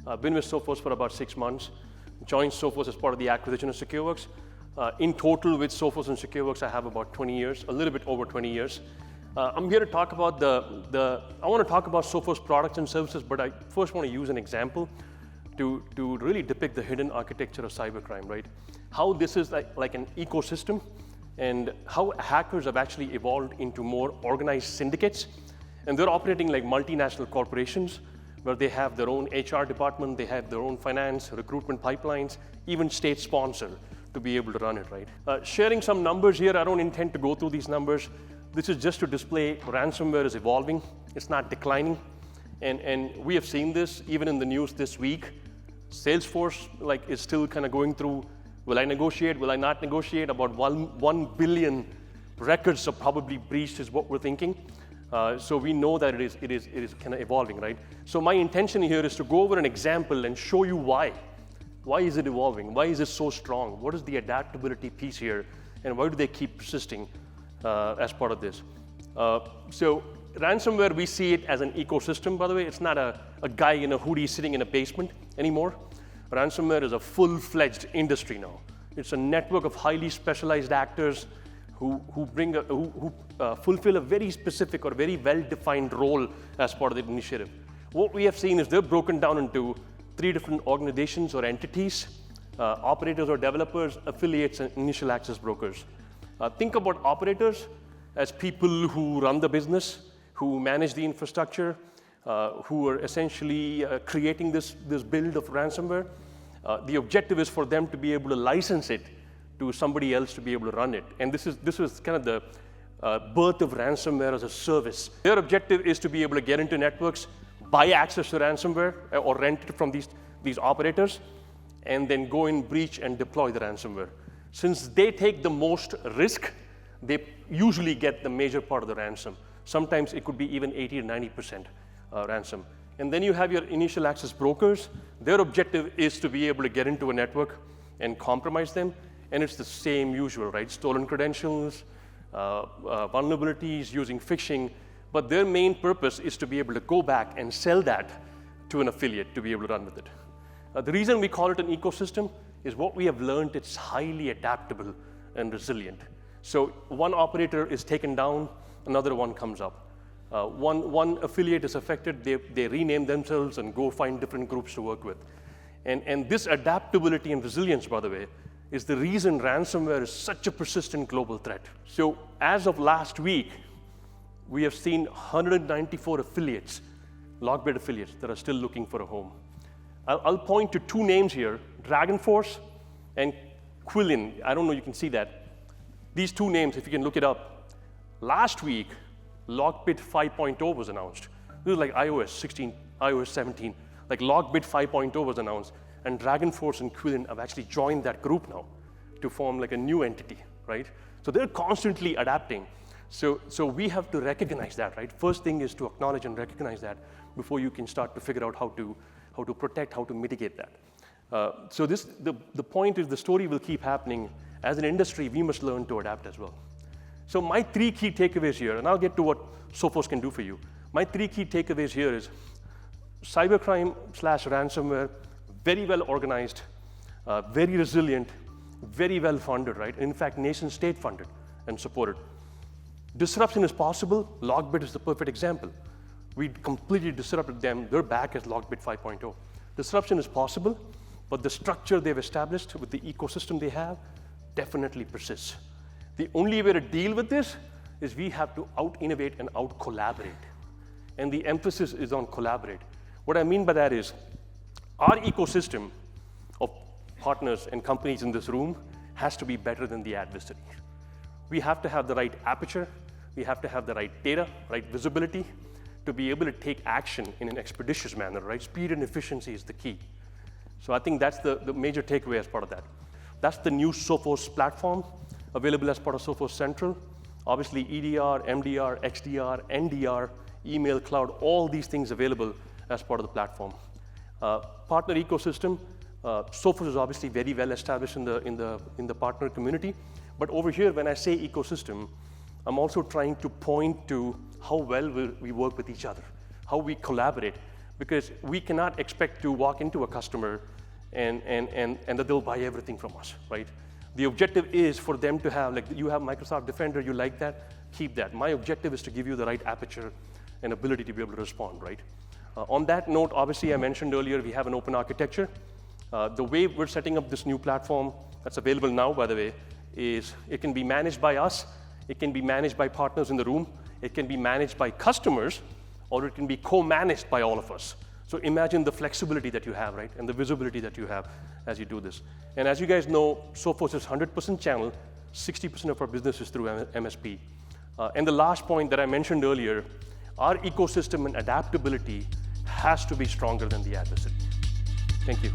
I've been with Sophos for about 6 months. Joined Sophos as part of the acquisition of SecureWorks. In total, with Sophos and SecureWorks, I have about 20 years, a little bit over 20 years. I'm here to talk about I want to talk about Sophos products and services, but I first want to use an example to really depict the hidden architecture of cybercrime, right? How this is like an ecosystem, and how hackers have actually evolved into more organized syndicates. And they're operating like multinational corporations, where they have their own HR department, they have their own finance, recruitment pipelines, even state sponsor to be able to run it, right? Sharing some numbers here, I don't intend to go through these numbers. This is just to display ransomware is evolving. It's not declining. And we have seen this even in the news this week. Salesforce is still kind of going through, will I negotiate, will I not negotiate? About 1 billion records are probably breached is what we're thinking. So we know that it is kind of evolving, right? So my intention here is to go over an example and show you why. Why is it evolving? Why is it so strong? What is the adaptability piece here? And why do they keep persisting as part of this? So ransomware, we see it as an ecosystem, by the way. It's not a guy in a hoodie sitting in a basement anymore. Ransomware is a full-fledged industry now. It's a network of highly specialized actors who fulfill a very specific or very well-defined role as part of the initiative. What we have seen is they're broken down into 3 different organizations or entities: operators or developers, affiliates, and initial access brokers. Think about operators as people who run the business, who manage the infrastructure, who are essentially creating this build of ransomware. The objective is for them to be able to license it to somebody else to be able to run it. And this was kind of the birth of ransomware as a service. Their objective is to be able to get into networks, buy access to ransomware, or rent it from these operators, and then go in, breach, and deploy the ransomware. Since they take the most risk, they usually get the major part of the ransom. Sometimes it could be even 80 or 90% ransom. And then you have your initial access brokers. Their objective is to be able to get into a network and compromise them. And it's the same usual, right? Stolen credentials, vulnerabilities, using phishing. But their main purpose is to be able to go back and sell that to an affiliate to be able to run with it. The reason we call it an ecosystem is what we have learned, it's highly adaptable and resilient. So one operator is taken down, another one comes up. One affiliate is affected, they rename themselves and go find different groups to work with. And this adaptability and resilience, by the way, is the reason ransomware is such a persistent global threat. So as of last week, we have seen 194 affiliates, LogBit affiliates, that are still looking for a home. I'll point to 2 names here, DragonForce and Quillian. I don't know if you can see that. These 2 names, if you can look it up. Last week, LogBit 5.0 was announced. This is like iOS 16, iOS 17. Like LogBit 5.0 was announced, and DragonForce and Quillian have actually joined that group now to form like a new entity, right? So they're constantly adapting. So we have to recognize that, right? First thing is to acknowledge and recognize that before you can start to figure out how to protect, how to mitigate that. So the point is the story will keep happening. As an industry, we must learn to adapt as well. So my 3 key takeaways here, and I'll get to what Sophos can do for you. My 3 key takeaways here is cybercrime/ransomware, very well organized, very resilient, very well funded, right? In fact, nation state funded and supported. Disruption is possible. LogBit is the perfect example. We completely disrupted them. They're back as LogBit 5.0. Disruption is possible, but the structure they've established with the ecosystem they have definitely persists. The only way to deal with this is we have to out-innovate and out-collaborate. And the emphasis is on collaborate. What I mean by that is our ecosystem of partners and companies in this room has to be better than the adversary. We have to have the right aperture. We have to have the right data, right visibility to be able to take action in an expeditious manner, right? Speed and efficiency is the key. So I think that's the major takeaway as part of that. That's the new Sophos platform available as part of Sophos Central. Obviously, EDR, MDR, XDR, NDR, email, cloud, all these things available as part of the platform. Partner ecosystem, Sophos is obviously very well established in the partner community. But over here, when I say ecosystem, I'm also trying to point to how well we work with each other, how we collaborate. because we cannot expect to walk into a customer and that they'll buy everything from us, right? The objective is for them to have, like, you have Microsoft Defender, you like that, keep that. My objective is to give you the right aperture and ability to be able to respond, right? On that note, obviously I mentioned earlier, we have an open architecture. The way we're setting up this new platform that's available now, by the way, is it can be managed by us, it can be managed by partners in the room, it can be managed by customers, or it can be co-managed by all of us. So imagine the flexibility that you have, right? And the visibility that you have as you do this. And as you guys know, Sophos is 100% channel, 60% of our business is through MSP. And the last point that I mentioned earlier, our ecosystem and adaptability has to be stronger than the adversary. Thank you.